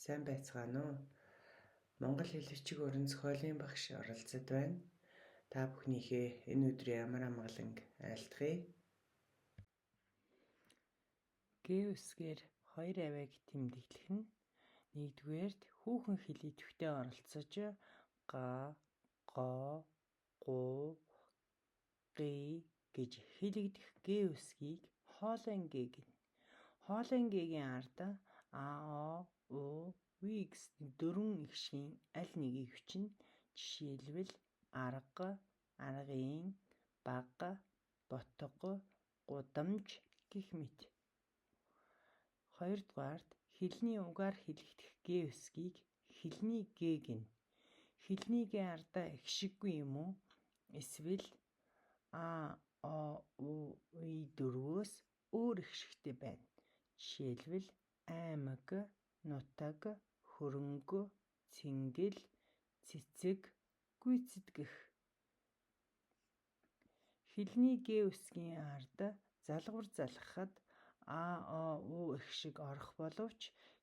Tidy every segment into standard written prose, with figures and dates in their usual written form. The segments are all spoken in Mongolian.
Сайн байцгаана уу? Монгол хэл бичиг уран зохиолын багш оролцоод байна. Та бүхнийхээ энэ өдрийн амар амгаланг айлтгая. Гэвсгээр хоёр авийг тэмдэглэх нь нэгдүгээрт хүүхэн хэл идэвхтэй оролцож га, го, гу, ги гэж хэлэгдэх гэвсгийг хоолой гээ гэнэ. Хоолой гээгийн ард а, о, у, ви гэсэн дөрвөн эгшийн аль нэгийг хүчнэ. Жишээлбэл арга, аргын, бага, ботго, гудамж гэх мэт. Хоёрдугаарт хэлний угаар хэлэгдэх гэвсгийг хэлний гээ гэнэ. Хэлний гээ ардаа эгшиггүй юм уу? Эсвэл а, о, у, ви дөрвөөс өөр эгшигтэй байна. Жишээлбэл аймаг, нутаг, хөрөнгө, цэнгэл, цэцэг, гүйцэтгэх. Хэлний гэвсгийн ард залгуур залгахад а, о, у эгшиг орох боловч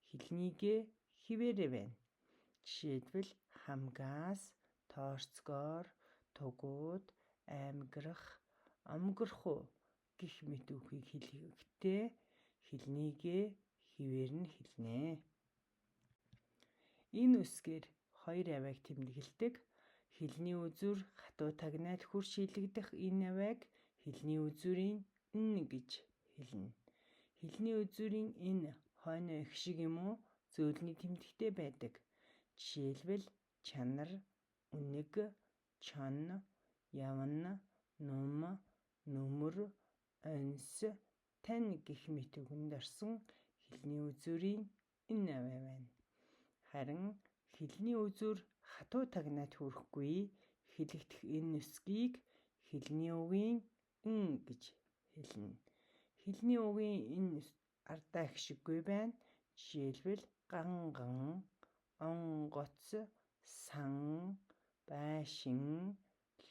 хэлний гээ хിവэрэ байна. Жишээлбэл хамгаас, тооцгоор, тугууд, аймграх, омгорху гэх мэт үгийг хэлэхдээ хэлний гээ хിവэрн хэлнэ. Энэ үсгээр хоёр авийг тэмдэглэдэг. Хэлний үзүүр хатуу тагнаад хурш хилэгдэх энэ авийг хэлний үзүүрийн н гэж хэлнэ. Хэлний үзүүрийн н хойно эгшиг юм уу? Зөөлний тэмдэгтэй байдаг. Жишээлбэл чанар, үнэг, чон, явна, нум, нүмер, онс, тань гэх мэт үгэнд орсон хэлний үзүүрийн н аваа байна. Харин хэлний үзүүр хатуу тагнаад хүрэхгүй хэлэгдэх энэ үсгийг хэлний үгийн н гэж хэлнэ. Хэлний үгийн энэ ардаа эгшиггүй байна. Жишээлбэл ганган, онгоц, сан, байшин,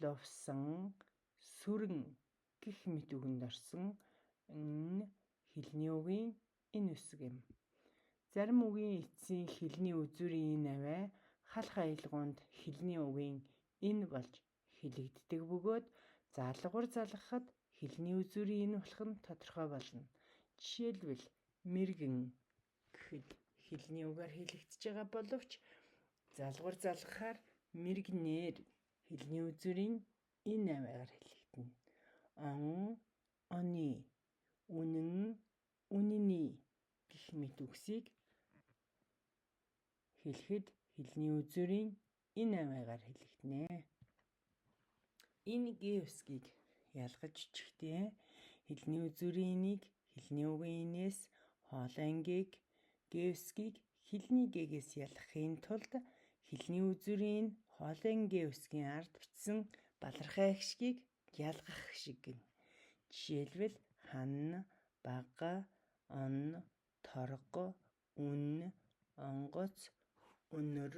лувсан, сүрэн гэх мэт үгэнд орсон н хэлний үгийн энэ үсэг юм. Зарим үгийн эцсийн хэлний үзүүрийн энэ аваа халах аялгаунд хэлний үгийн энэ болж хэлэгддэг бөгөөд залгуур залгахад хэлний үзүүрийн энэ болох нь тодорхой болно. Жишээлбэл мэргэн гэхэд хэлний үгээр хэлэгдэж байгаа боловч залгуур залгахаар мэргнээр хэлний үзүүрийн энэ аваагаар хэлэгдэнэ. Он, оны, үнэн, үнэний гэх мэт үгсийг хэлэхэд хэлний үзүүрийн энэ аваагаар хэлэгдэнэ. Энэ гэвсгийг ялгаж үчихтэй хэлний үзүүрийн энийг хэлний үгийн инээс хоолой гээг гэвсгийг хэлний гээгээс ялгахын тулд хэлний үзүүрийн хоолой гэвсгийн ард бичсэн балархай эгшгийг ялгах шиг гэнэ. Жишээлбэл хан, бага, он, торго, үн, онгоц, өнөр,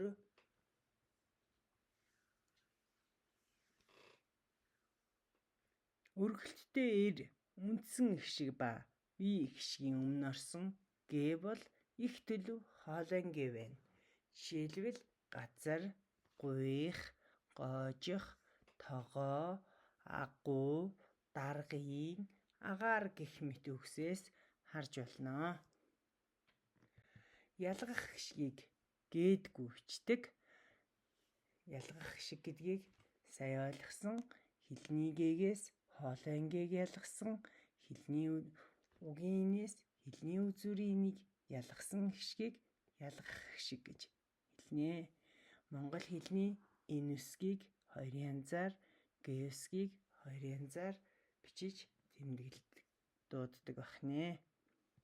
өргөлттэй эр, үндсэн эгшиг ба ви эгшигийн өмнө орсон гээ бол их төлөв хоолой гээ байна. Жишээлбэл газар, гуйх, гоожих, тогоо, агуу, даргын, агаар гэх мэт үгсээс харж болно. Ялгах эгшгийг гээдгүй бичдэг. Ялгах эгшиг гэдгийг сая ойлгосон. Хэлний гээгээс хоолой гээг ялгасан. Хэлний үгийн инээс хэлний үзүүрийн энийг ялгасан эгшгийг ялгах эгшиг гэж хэлнэ. Монгол хэлний энэ үсгийг хоёрын янзаар, гэвсгийг хоёрын янзаар бичиж тэмдэглэдэг, дууддаг бахнэ.